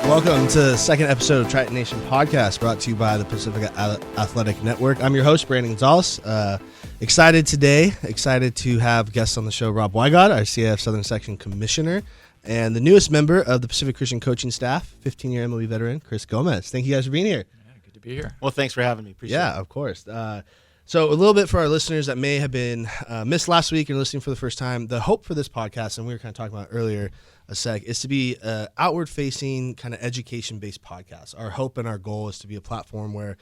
Welcome to the second episode of Triton Nation Podcast, brought to you by the Pacifica Athletic Network. I'm your host, Brandon Gonzalez. Excited to have guests on the show, Rob Wigod, our CIFSS Southern Section Commissioner, and the newest member of the Pacific Christian coaching staff, 15-year MLB veteran, Chris Gomez. Thank you guys for being here. Yeah, good to be here. Well, thanks for having me. Appreciate it. Yeah, of course. So a little bit for our listeners that may have been missed last week and listening for the first time, the hope for this podcast, and we were kind of talking about earlier is to be an outward-facing, kind of education-based podcast. Our hope and our goal is to be a platform where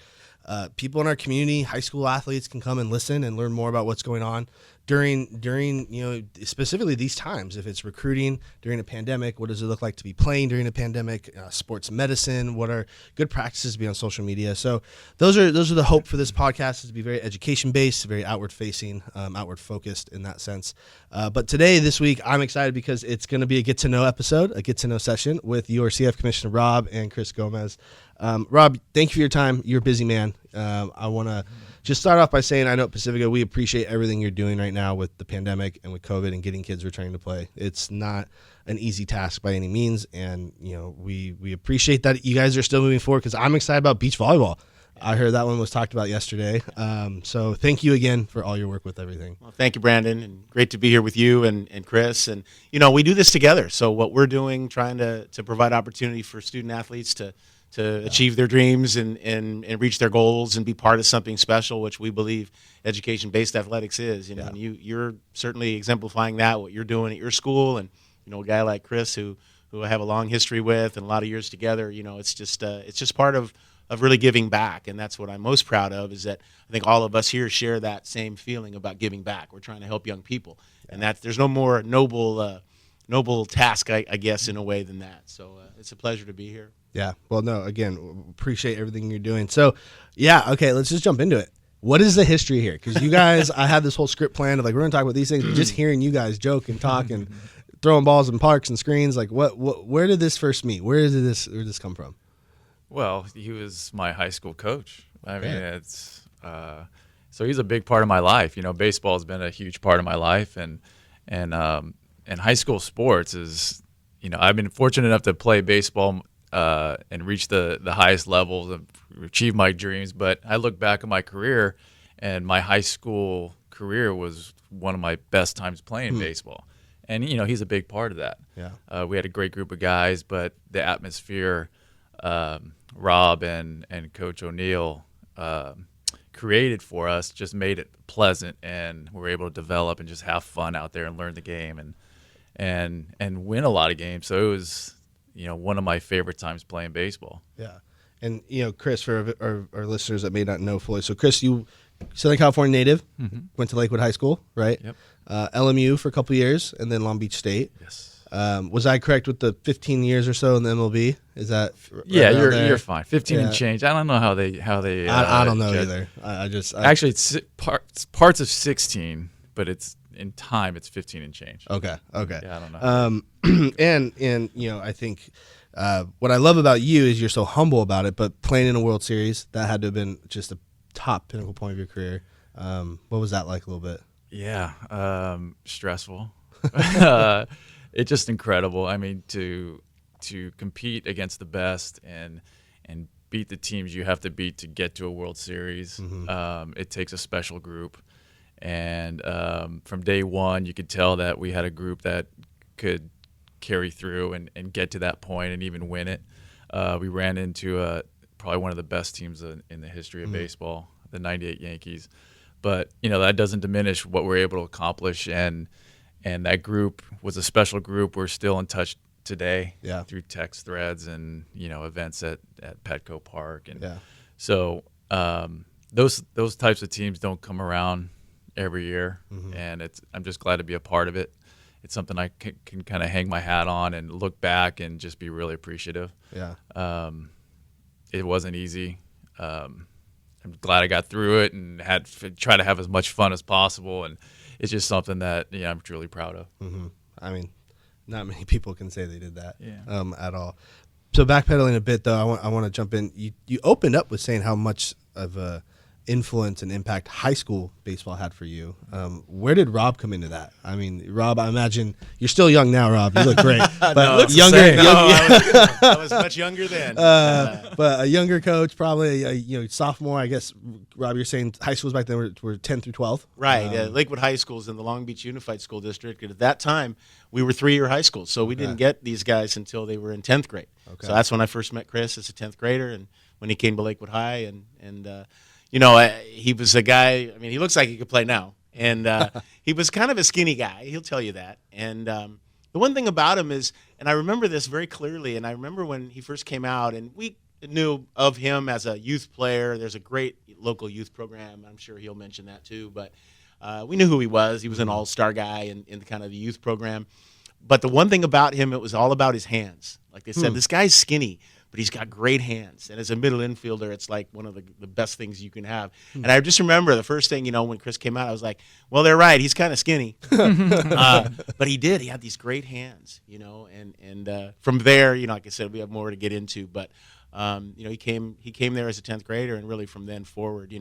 people in our community, high school athletes, can come and listen and learn more about what's going on during specifically these times. If it's recruiting during a pandemic, what does it look like to be playing during a pandemic? Sports medicine, what are good practices to be on social media? So those are the hope for this podcast, is to be very education-based, very outward-facing, outward-focused in that sense. But this week, I'm excited because it's going to be a get-to-know episode, a get-to-know session with your CF Commissioner Rob and Chris Gomez. Rob, thank you for your time. You're a busy man. I want to just start off by saying I know at Pacifica, we appreciate everything you're doing right now with the pandemic and with COVID and getting kids returning to play. It's not an easy task by any means, and we appreciate that you guys are still moving forward, because I'm excited about beach volleyball. I heard that one was talked about yesterday. So thank you again for all your work with everything. Well, thank you, Brandon, and great to be here with you and Chris. And, we do this together. So what we're doing, trying to provide opportunity for student athletes to achieve their dreams and reach their goals and be part of something special, which we believe education-based athletics is. And you're certainly exemplifying that, what you're doing at your school. And, a guy like Chris who I have a long history with and a lot of years together, it's just part of really giving back. And that's what I'm most proud of, is that I think all of us here share that same feeling about giving back. We're trying to help young people. And there's no more noble task, I guess, in a way than that. So it's a pleasure to be here. Yeah. Well, no, again, appreciate everything you're doing. So, okay, let's just jump into it. What is the history here? Because you guys, I had this whole script planned of we're going to talk about these things, but just hearing you guys joke and talk and throwing balls in parks and screens, where did this first meet? Where did this come from? Well, he was my high school coach. I mean, so he's a big part of my life. Baseball has been a huge part of my life, and high school sports is, I've been fortunate enough to play baseball and reach the highest levels and achieve my dreams. But I look back at my career, and my high school career was one of my best times playing baseball. And, he's a big part of that. Yeah. We had a great group of guys, but the atmosphere Rob and Coach O'Neill created for us just made it pleasant, and we were able to develop and just have fun out there and learn the game and win a lot of games. So it was one of my favorite times playing baseball. Yeah. And, Chris, for our listeners that may not know fully, so Chris, you Southern California native, went to Lakewood High School, right? Yep. LMU for a couple years, and then Long Beach State. Yes. Was I correct with the 15 years or so in the MLB? Is that right? Yeah, you're fine. 15 and change. I don't know how they. I don't know either. Actually, it's parts of 16, but it's in time it's 15 and change. Okay. Yeah, I don't know. And I think what I love about you is you're so humble about it. But playing in a World Series, that had to have been just a top pinnacle point of your career. What was that like a little bit? Yeah, stressful. It's just incredible. I mean, to compete against the best and beat the teams you have to beat to get to a World Series, it takes a special group. And from day one, you could tell that we had a group that could carry through and get to that point and even win it. We ran into probably one of the best teams in the history of baseball, the '98 Yankees. But, that doesn't diminish what we're able to accomplish. And that group was a special group. We're still in touch today through text threads and, events at Petco Park. And so those types of teams don't come around every year. And I'm just glad to be a part of it. It's something I can kind of hang my hat on and look back and just be really appreciative. Yeah. It wasn't easy. I'm glad I got through it and had try to have as much fun as possible. And it's just something that I'm truly proud of. I mean, not many people can say they did that at all. So backpedaling a bit, though, I want to jump in. You opened up with saying how much of a influence and impact high school baseball had for you. Where did Rob come into that? I mean, Rob, I imagine you're still young now, Rob. You look great, but No, younger. I was much younger then. But a younger coach, probably sophomore. I guess, Rob, you're saying high schools back then were 10 through 12, Right. Lakewood High School's in the Long Beach Unified School District. And at that time, we were 3-year high schools, so we didn't get these guys until they were in 10th grade. Okay. So that's when I first met Chris as a 10th grader, and when he came to Lakewood High, he was a guy. I mean, he looks like he could play now, and he was kind of a skinny guy. He'll tell you that. And the one thing about him is, and I remember this very clearly, and I remember when he first came out, and we knew of him as a youth player. There's a great local youth program. I'm sure he'll mention that too, but we knew who he was. He was an all-star guy in kind of the youth program. But the one thing about him, it was all about his hands. Like they said, this guy's skinny, but he's got great hands. And as a middle infielder, it's like one of the best things you can have. And I just remember the first thing, when Chris came out, I was like, well, they're right. He's kind of skinny. But he did. He had these great hands, and from there, like I said, we have more to get into. But, he came there as a 10th grader, and really from then forward,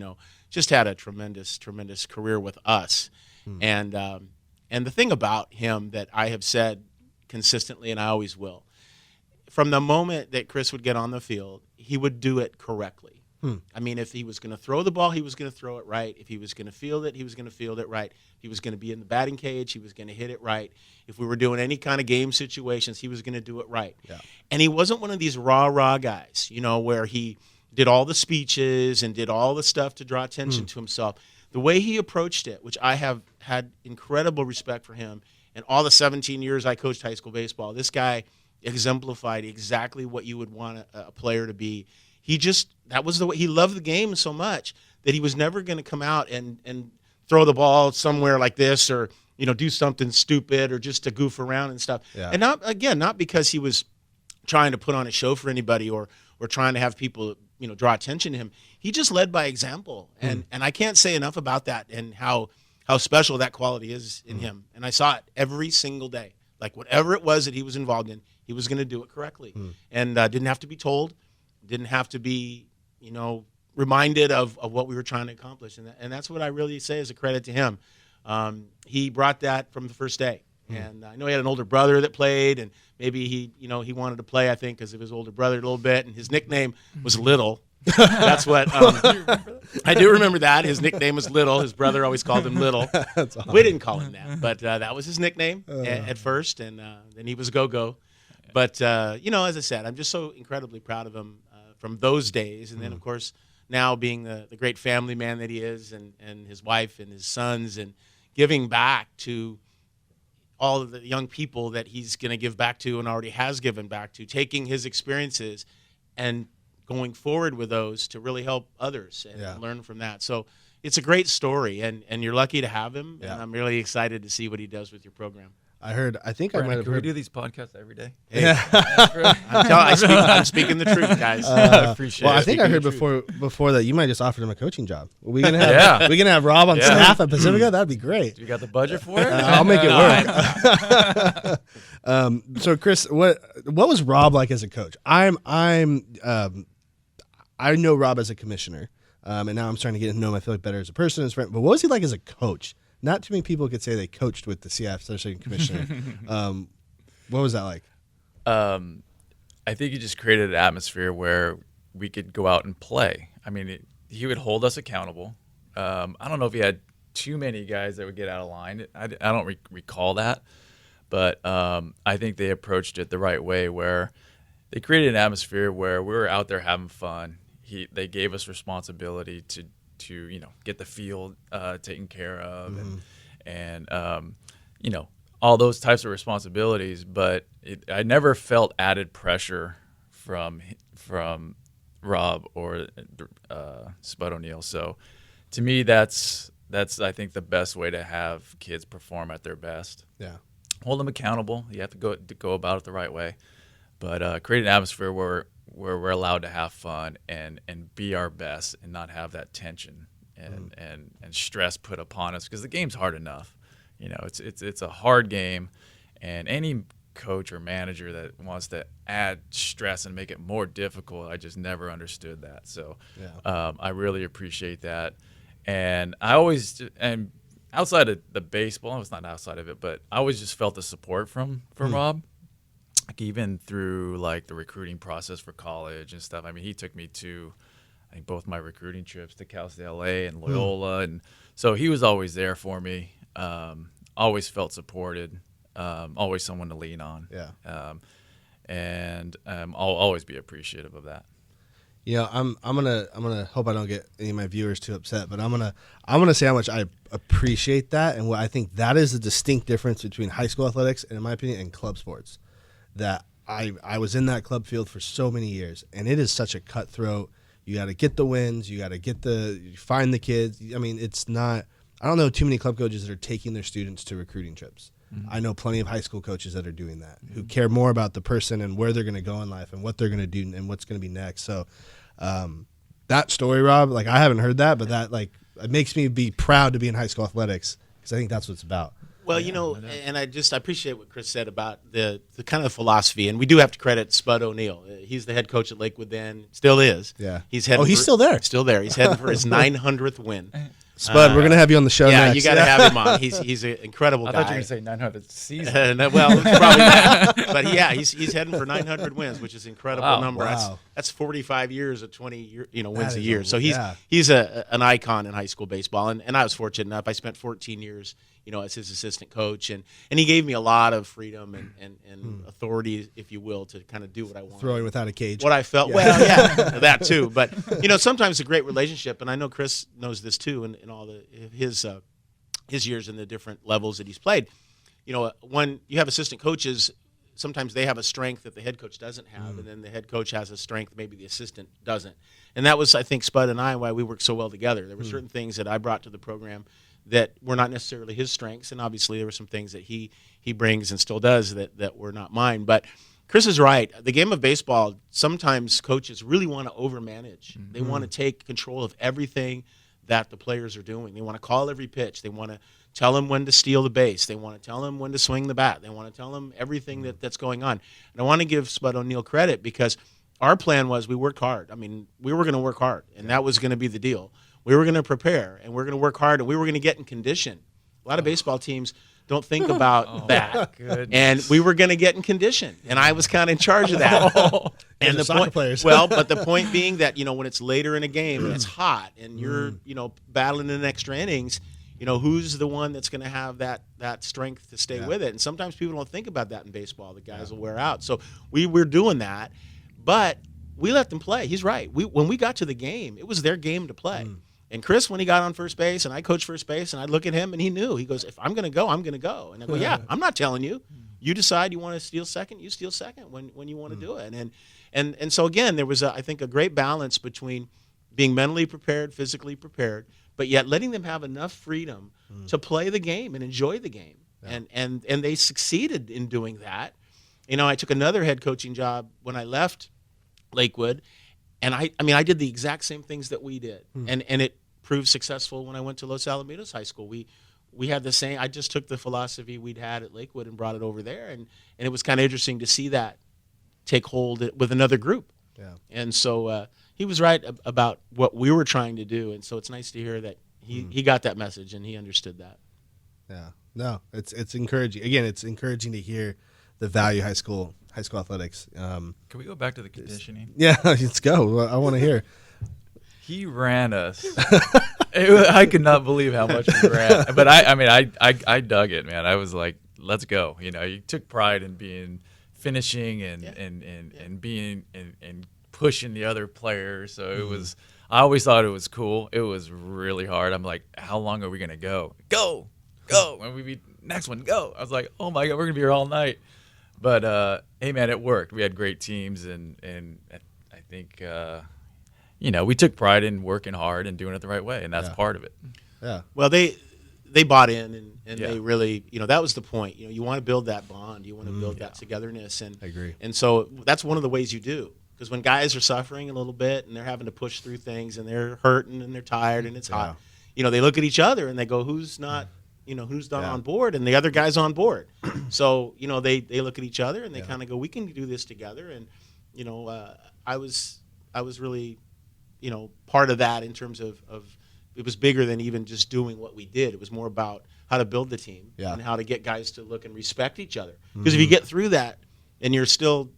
just had a tremendous, tremendous career with us. And the thing about him that I have said consistently, and I always will, from the moment that Chris would get on the field, he would do it correctly. I mean, if he was going to throw the ball, he was going to throw it right. If he was going to field it, he was going to field it right. If he was going to be in the batting cage, he was going to hit it right. If we were doing any kind of game situations, he was going to do it right. Yeah. And he wasn't one of these rah-rah guys, where he did all the speeches and did all the stuff to draw attention to himself. The way he approached it, which I have had incredible respect for him, and all the 17 years I coached high school baseball, this guy exemplified exactly what you would want a player to be. That was the way he loved the game so much that he was never going to come out and throw the ball somewhere like this, or do something stupid, or just to goof around and stuff. Yeah. And not because he was trying to put on a show for anybody or trying to have people draw attention to him. He just led by example, and I can't say enough about that and how special that quality is in him. And I saw it every single day. Like whatever it was that he was involved in, he was going to do it correctly, and didn't have to be told, didn't have to be, reminded of what we were trying to accomplish, and that's what I really say is a credit to him. He brought that from the first day, and I know he had an older brother that played, and maybe he wanted to play, I think, because of his older brother a little bit, and his nickname was Little. That's what I do remember that. His nickname was Little. His brother always called him Little. Awesome. We didn't call him that, but that was his nickname at first, and then he was Go-Go. But, as I said, I'm just so incredibly proud of him from those days. And then, of course, now being the great family man that he is, and his wife and his sons, and giving back to all of the young people that he's going to give back to and already has given back to, taking his experiences and going forward with those to really help others and learn from that. So it's a great story, and you're lucky to have him, and I'm really excited to see what he does with your program. Brandon, I might have heard. We do these podcasts every day? Hey. I'm speaking the truth, guys. I appreciate it. Well, I think I heard before that you might just offered him a coaching job. We gonna have Rob on staff at Pacifica. That'd be great. You got the budget for it? I'll make it work. So, Chris, what was Rob like as a coach? I know Rob as a commissioner, and now I'm starting to get to know him, I feel like, better as a person, as a friend. But what was he like as a coach? Not too many people could say they coached with the CIFSS Commissioner. What was that like? I think he just created an atmosphere where we could go out and play. I mean, he would hold us accountable. I don't know if he had too many guys that would get out of line. I don't recall that. But I think they approached it the right way, where they created an atmosphere where we were out there having fun. They gave us responsibility to get the field taken care of, and all those types of responsibilities. But I never felt added pressure from Rob or Spud O'Neill. So to me, that's I think the best way to have kids perform at their best. Yeah, hold them accountable. You have to go about it the right way, but create an atmosphere where we're allowed to have fun and be our best, and not have that tension and stress put upon us, because the game's hard enough. It's a hard game, and any coach or manager that wants to add stress and make it more difficult. I just never understood that. So I really appreciate that. And and outside of the baseball, it's not outside of it, but I always just felt the support from Rob. Like even through like the recruiting process for college and stuff. I mean, he took me to, I think, both my recruiting trips to Cal State LA and Loyola. And so he was always there for me. Always felt supported. Always someone to lean on. And I'll always be appreciative of that. You know, I'm gonna hope I don't get any of my viewers too upset, but I'm gonna say how much I appreciate that, and what I think that is a distinct difference between high school athletics and, in my opinion, and club sports. That I was in that club field for so many years, and it is such a cutthroat. You got to get the wins. You got to find the kids. I mean, it's not. I don't know too many club coaches that are taking their students to recruiting trips. I know plenty of high school coaches that are doing that, who care more about the person and where they're going to go in life and what they're going to do and what's going to be next. So that story, Rob, like I haven't heard that, but that like it makes me be proud to be in high school athletics because I think that's what it's about. Well, you know, and I appreciate what Chris said about the kind of philosophy, and we do have to credit Spud O'Neill. He's the head coach at Lakewood then, still is. Yeah. He's still there. Still there. He's heading for his 900th win. Spud, we're going to have you on the show next. You got to have him on. He's an incredible guy. I thought you were going to say 900th season. Well, it's probably that. But yeah, he's heading for 900 wins, which is an incredible number. Wow. That's 45 years of 20 wins a is year. So he's an icon in high school baseball, and I was fortunate enough. I spent 14 years as his assistant coach, and he gave me a lot of freedom and authority, if you will, to kind of do what I wanted. Throwing without a cage. What I felt, that too. But sometimes a great relationship, and I know Chris knows this too, in all his years in the different levels that he's played. When you have assistant coaches, sometimes they have a strength that the head coach doesn't have, and then the head coach has a strength maybe the assistant doesn't. And that was, I think, Spud and I, why we worked so well together. There were certain things that I brought to the program that were not necessarily his strengths, and obviously there were some things that he brings and still does that were not mine. But Chris is right. The game of baseball, sometimes coaches really want to overmanage. They want to take control of everything that the players are doing. They want to call every pitch. They want to tell them when to steal the base. They want to tell them when to swing the bat. They want to tell them everything that's going on. And I want to give Spud O'Neill credit because our plan was we worked hard. I mean, we were going to work hard, and that was going to be the deal. We were going to prepare, and we were going to work hard, and we were going to get in condition. A lot of baseball teams don't think about that. And we were going to get in condition, and I was kind of in charge of that. And the soccer players. But the point being that, when it's later in a game and it's hot and you're, battling in extra innings, who's the one that's going to have that strength to stay with it? And sometimes people don't think about that in baseball. The guys will wear out. So we were doing that, but we let them play. He's right. When we got to the game, it was their game to play. And Chris, when he got on first base, and I coached first base, and I'd look at him, and he knew. He goes, if I'm going to go, I'm going to go. And I go, yeah, I'm not telling you. You decide you want to steal second, you steal second when you want to do it. And so, again, there was, I think, a great balance between being mentally prepared, physically prepared, but yet letting them have enough freedom to play the game and enjoy the game. Yeah. And they succeeded in doing that. I took another head coaching job when I left Lakewood, and I did the exact same things that we did. And it proved successful when I went to Los Alamitos High School. We had the same. I just took the philosophy we'd had at Lakewood and brought it over there, and it was kind of interesting to see that take hold with another group. Yeah. And so he was right about what we were trying to do, and so it's nice to hear that he got that message and he understood that. Yeah. No, it's encouraging. Again, it's encouraging to hear the value high school athletics. Can we go back to the conditioning? Yeah, let's go. I want to hear. He ran us. I could not believe how much we ran. But I dug it, man. I was like, let's go. You took pride in being finishing and being and pushing the other players. So it was. I always thought it was cool. It was really hard. I'm like, how long are we gonna go? Go. And we beat next one. Go. I was like, oh my God, we're gonna be here all night. But hey, man, it worked. We had great teams, and I think. We took pride in working hard and doing it the right way, and that's part of it. Yeah. Well, they bought in, and they really, that was the point. You want to build that bond. You want to build that togetherness. And I agree. And so that's one of the ways you do. Because when guys are suffering a little bit and they're having to push through things and they're hurting and they're tired and it's hot, they look at each other and they go, who's not who's not Yeah. on board, and the other guy's on board. So they look at each other and they Yeah. kind of go, we can do this together. And I was really part of that in terms of it was bigger than even just doing what we did. It was more about how to build the team Yeah. and how to get guys to look and respect each other. Because if you get through that and you're still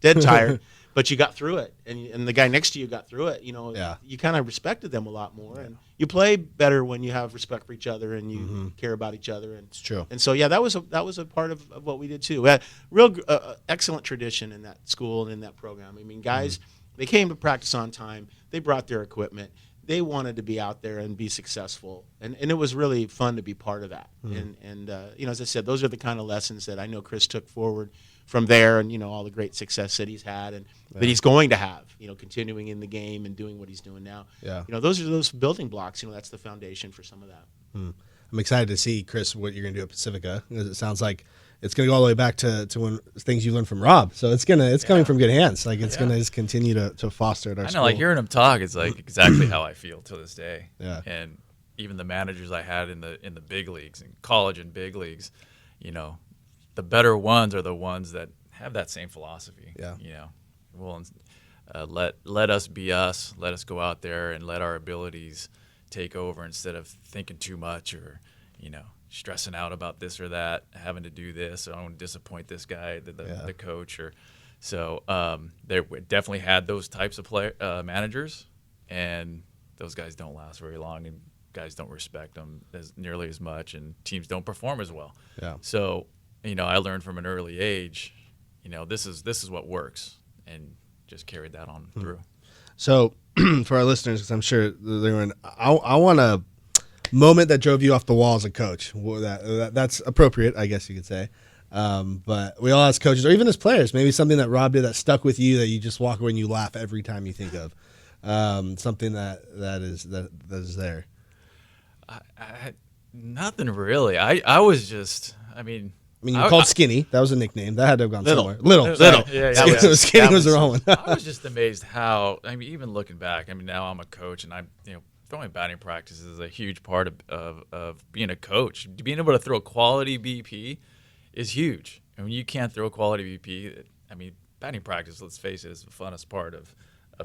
dead tired, but you got through it, and the guy next to you got through it, Yeah. you kind of respected them a lot more, and you play better when you have respect for each other and you care about each other. And It's true. And so that was a part of what we did too. We had real excellent tradition in that school and in that program. I mean, guys, they came to practice on time. They brought their equipment. They wanted to be out there and be successful, and it was really fun to be part of that. And as I said, those are the kind of lessons that I know Chris took forward from there, and all the great success that he's had and that he's going to have, continuing in the game and doing what he's doing now. Yeah. Those are those building blocks. That's the foundation for some of that. I'm excited to see, Chris, what you're going to do at Pacifica. It sounds like it's going to go all the way back to when things you learned from Rob. So it's coming from good hands. Like it's going to just continue to foster at our I know, school. like hearing him talk, it's like exactly how I feel to this day. Yeah. And even the managers I had in the big leagues, in college and big leagues, the better ones are the ones that have that same philosophy. Yeah. Well, let us be us. Let us go out there and let our abilities take over instead of thinking too much or, stressing out about this or that, having to do this. I don't want to disappoint this guy, the coach. They definitely had those types of managers, and those guys don't last very long, and guys don't respect them nearly as much, and teams don't perform as well. Yeah. So, I learned from an early age, this is what works, and just carried that on through. So for our listeners, because I'm sure they're going, I want a moment that drove you off the wall as a coach. Well, that's appropriate, I guess you could say. But we all as coaches, or even as players, maybe something that Rob did that stuck with you that you just walk away and you laugh every time you think of. Something that is there. Nothing really. I was just, you called Skinny. That was a nickname. That had to have gone somewhere. Little. Yeah, Skinny was the wrong one. I was just amazed how, even looking back, now I'm a coach, and I'm, throwing batting practice is a huge part of being a coach. Being able to throw quality BP is huge. And when you can't throw quality BP, batting practice, let's face it, is the funnest part of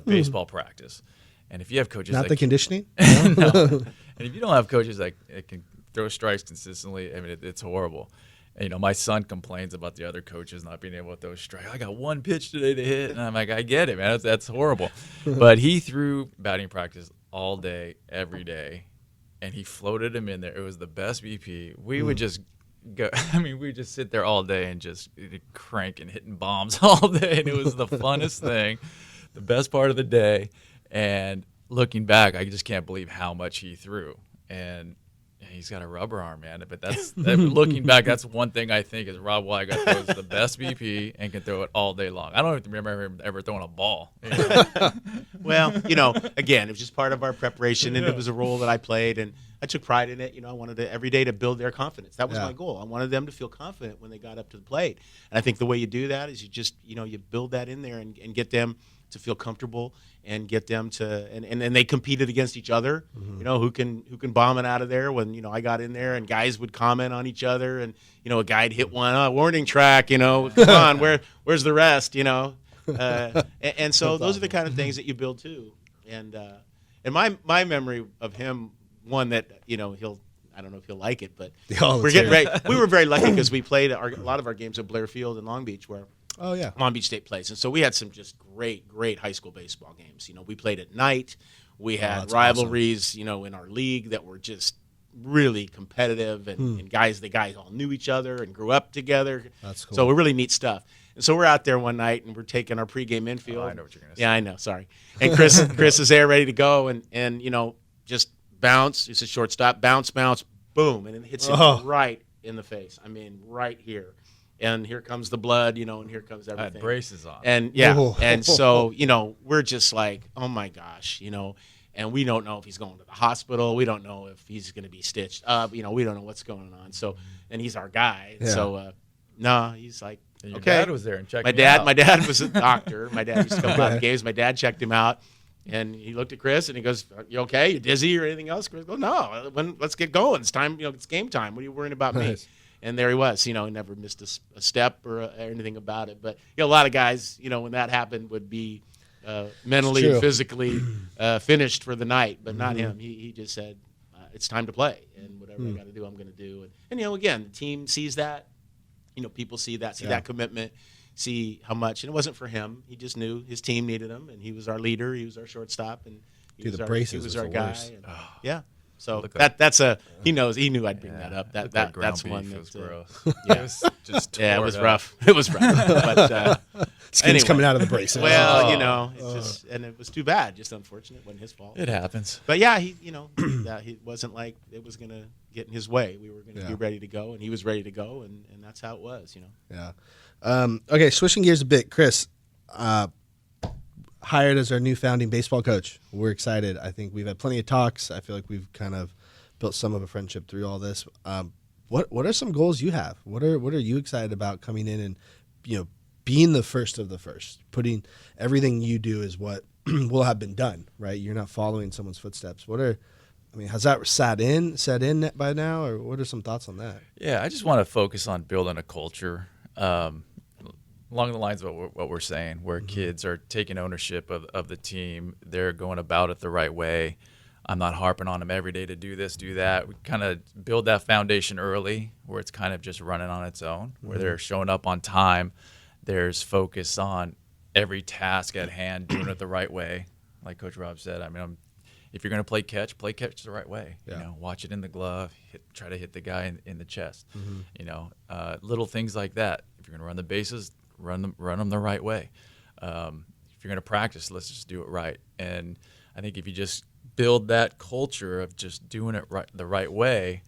baseball practice. And if you have coaches Not the conditioning? No. And if you don't have coaches that can throw strikes consistently, it's horrible. And, my son complains about the other coaches not being able to throw strikes. I got one pitch today to hit, and I'm like, I get it, man. That's horrible. But he threw batting practice all day, every day, and he floated him in there. It was the best BP. We would just go. We'd just sit there all day and just crank and hitting bombs all day, and it was the funnest thing, the best part of the day. And looking back, I just can't believe how much he threw. And he's got a rubber arm, man. But looking back, that's one thing I think is Rob Wigod throws the best BP and can throw it all day long. I don't even remember him ever throwing a ball. Well, again, it was just part of our preparation, and it was a role that I played, and I took pride in it. I wanted to every day to build their confidence. That was my goal. I wanted them to feel confident when they got up to the plate. And I think the way you do that is you just, you build that in there and get them to feel comfortable and get them to and they competed against each other. Who can bomb it out of there. When I got in there and guys would comment on each other, and a guy'd hit one warning track, come on, where's the rest, and so those are the kind of things that you build too. And my memory of him, one that I don't know if he'll like it, but we're getting ready. We were very lucky because we played a lot of our games at Blair Field in Long Beach, where Long Beach State plays. And so we had some just great high school baseball games. We played at night. We had rivalries, awesome. In our league that were just really competitive, and the guys all knew each other and grew up together. That's cool. So we're really neat stuff. And so we're out there one night, and we're taking our pregame infield. Oh, I know what you're going to say. Yeah, I know. Sorry. And Chris is there ready to go, and just bounce. It's a shortstop. Bounce, boom, and it hits him right in the face. Right here. And here comes the blood, and here comes everything. I had braces on. And and so, we're just like, oh my gosh, and we don't know if he's going to the hospital. We don't know if he's going to be stitched up. We don't know what's going on. So, and he's our guy. Yeah. So, no, he's like, and your okay. dad was there and checked my me out. dad was a doctor. My dad used to come by the games. My dad checked him out. And he looked at Chris and he goes, "You okay? You dizzy or anything else?" Chris goes, "No, let's get going. It's time. It's game time. What are you worrying about me?" And there he was. He never missed a step or anything about it. But a lot of guys, when that happened, would be mentally and physically finished for the night. But not him. He just said, "It's time to play, and whatever I got to do, I'm going to do." And again, the team sees that. People see that, that commitment. See how much, and it wasn't for him. He just knew his team needed him, and he was our leader. He was our shortstop, and he was our guy. And, so he knew I'd bring that up. That's one that gross. It was rough. It was rough. But skin's coming out of the braces. Well, it's just, and it was too bad. Just unfortunate. It wasn't his fault. It happens. But he he wasn't like it was gonna get in his way. We were gonna be ready to go, and he was ready to go, and that's how it was. Yeah. Okay, switching gears a bit, Chris, hired as our new founding baseball coach. We're excited. I think we've had plenty of talks. I feel like we've kind of built some of a friendship through all this. What are some goals you have? What are you excited about coming in and being the first of the first? Putting everything you do is what will have been done, right? You're not following someone's footsteps. Has that set in by now, or what are some thoughts on that? Yeah, I just want to focus on building a culture along the lines of what we're saying, where kids are taking ownership of the team. They're going about it the right way. I'm not harping on them every day to do this, do that. We kind of build that foundation early where it's kind of just running on its own, where they're showing up on time. There's focus on every task at hand, doing it the right way. Like Coach Rob said, if you're going to play catch the right way. Yeah. Watch it in the glove, try to hit the guy in the chest. Little things like that. If you're going to run the bases, run them the right way. If you're going to practice, let's just do it right. And I think if you just build that culture of just doing it the right way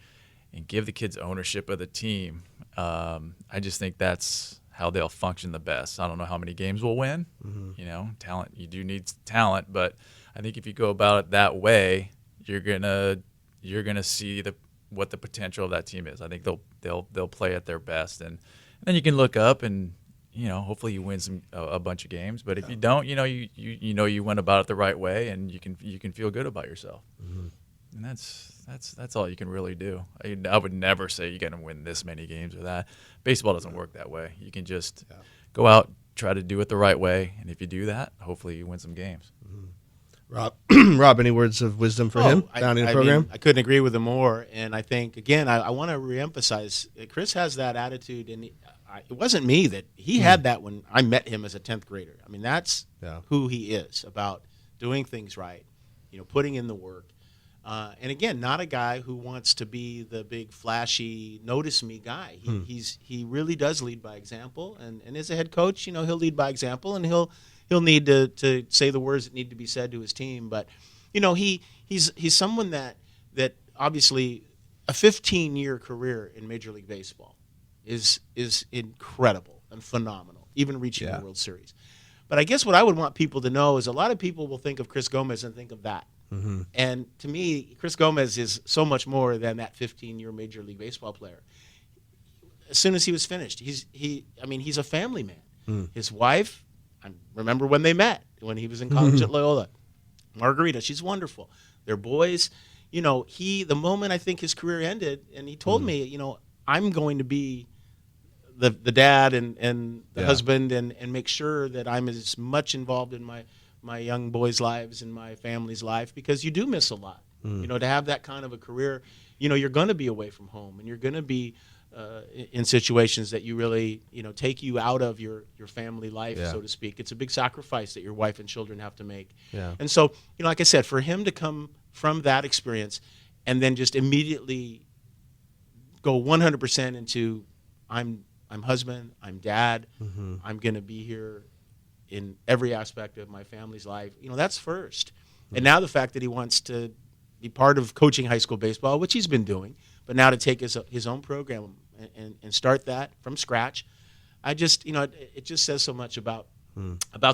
and give the kids ownership of the team, I just think that's how they'll function the best. I don't know how many games we'll win. Talent, you do need talent, but I think if you go about it that way, you're gonna see what the potential of that team is. I think they'll play at their best, and then you can look up and hopefully you win a bunch of games. But if you don't, you went about it the right way, and you can feel good about yourself. And that's all you can really do. I would never say you got to win this many games or that. Baseball doesn't work that way. You can just go out, try to do it the right way, and if you do that, hopefully you win some games. Rob, any words of wisdom for him founding a program? I couldn't agree with him more. And I think, again, I want to reemphasize, Chris has that attitude, and it wasn't me that he had that when I met him as a 10th grader. That's who he is, about doing things right, putting in the work. And again, not a guy who wants to be the big flashy notice me guy. He really does lead by example, and as a head coach, he'll lead by example, and he'll need to say the words that need to be said to his team. But he's someone that obviously a 15-year career in Major League Baseball is incredible and phenomenal, even reaching the World Series. But I guess what I would want people to know is a lot of people will think of Chris Gomez and think of that. And to me, Chris Gomez is so much more than that 15-year Major League Baseball player. As soon as he was finished, he's a family man. His wife, I remember when they met, when he was in college at Loyola. Margarita, she's wonderful. Their boys, the moment I think his career ended, and he told me, I'm going to be the dad and the husband and make sure that I'm as much involved in my young boys' lives and my family's life, because you do miss a lot. To have that kind of a career, you're going to be away from home, and you're going to be in situations that you really, take you out of your family life, so to speak. It's a big sacrifice that your wife and children have to make. Yeah. And so, like I said, for him to come from that experience and then just immediately go 100% into I'm husband, I'm dad, I'm going to be here in every aspect of my family's life, that's first. And now the fact that he wants to be part of coaching high school baseball, which he's been doing, but now to take his own program and start that from scratch, it just says so much about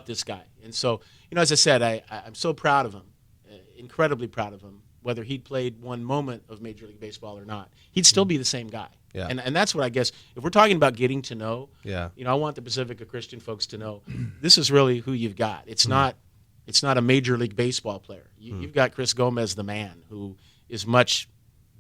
this guy. And so, as I said, I'm so proud of him, incredibly proud of him. Whether he'd played one moment of Major League Baseball or not, he'd still be the same guy. Yeah. And that's what I guess, if we're talking about getting to know, I want the Pacifica Christian folks to know this is really who you've got. It's not it's not a Major League Baseball player. You've got Chris Gomez, the man, who is much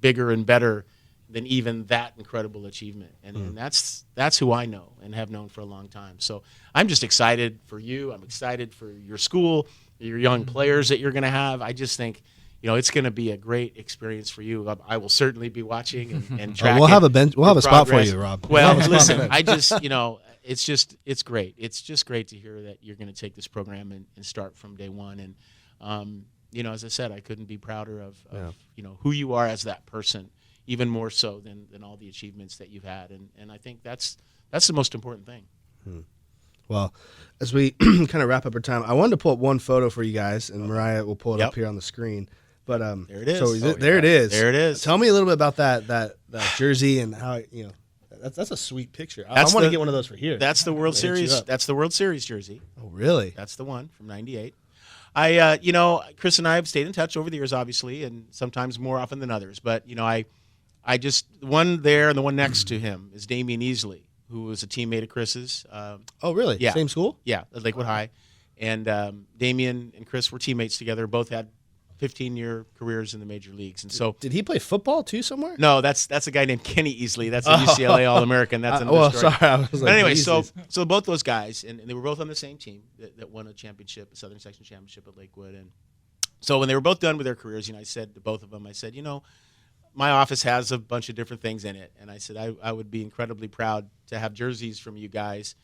bigger and better than even that incredible achievement. And that's who I know and have known for a long time. So I'm just excited for you. I'm excited for your school, your young players that you're going to have. I just think, it's going to be a great experience for you. I will certainly be watching and tracking. We'll have a bench. We'll have a spot for you, Rob. Well, listen, I just, it's great. It's just great to hear that you're going to take this program and start from day one. And, as I said, I couldn't be prouder of who you are as that person, even more so than all the achievements that you've had. And I think that's the most important thing. Well, as we kind of wrap up our time, I wanted to pull up one photo for you guys, and Mariah will pull it up here on the screen. But there it is. So there it is. There it is. Tell me a little bit about that jersey and how that's a sweet picture. I want to get one of those for here. That's the World Series. That's the World Series jersey. Oh, really? That's the one from '98. Chris and I have stayed in touch over the years, obviously, and sometimes more often than others. But I just the one there and the one next to him is Damian Easley, who was a teammate of Chris's. Oh, really? Yeah. Same school? Yeah, at Lakewood High. And Damian and Chris were teammates together. Both had 15-year careers in the major leagues. And so, did he play football too somewhere? No, that's a guy named Kenny Easley. That's a UCLA All-American. That's another story. Sorry. I was like, but anyway, so both those guys, and they were both on the same team that won a championship, a Southern Section championship at Lakewood. And so when they were both done with their careers, I said to both of them, my office has a bunch of different things in it. And I said, I would be incredibly proud to have jerseys from you guys.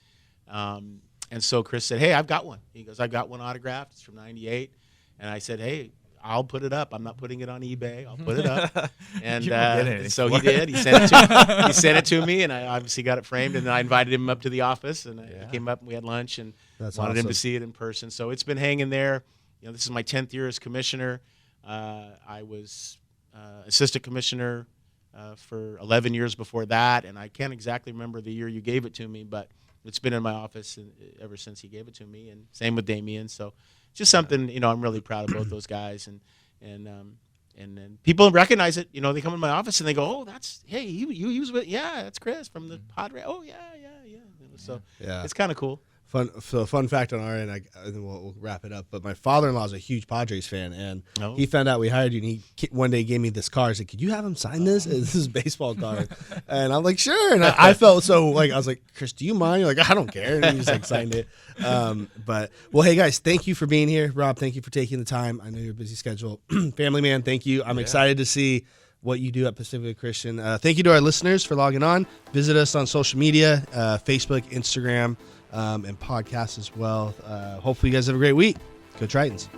And so Chris said, hey, I've got one. He goes, I've got one autographed. It's from '98. And I said, hey, I'll put it up. I'm not putting it on eBay. I'll put it up. And so he did. He sent it to me, and I obviously got it framed. And then I invited him up to the office, and he came up and we had lunch and wanted him to see it in person. So it's been hanging there. This is my 10th year as commissioner. I was assistant commissioner for 11 years before that, and I can't exactly remember the year you gave it to me, but it's been in my office ever since he gave it to me, and same with Damian. So just something, I'm really proud of both those guys, and then people recognize it. They come in my office and they go, "Oh, hey, you use it? Yeah, that's Chris from the Padre. Oh, yeah." So it's kind of cool. Fun fact on our end, and then we'll wrap it up. But my father-in-law is a huge Padres fan, and he found out we hired you, and he one day gave me this card. He said, "Could you have him sign this? This is a baseball card." And I'm like, "Sure." And I felt so I was like, "Chris, do you mind?" You're like, "I don't care." And he just signed it. But hey guys, thank you for being here. Rob, thank you for taking the time. I know you're a busy schedule. Family man, thank you. I'm excited to see what you do at Pacifica Christian. Thank you to our listeners for logging on. Visit us on social media, Facebook, Instagram. And podcasts as well. Hopefully you guys have a great week. Go Tritons.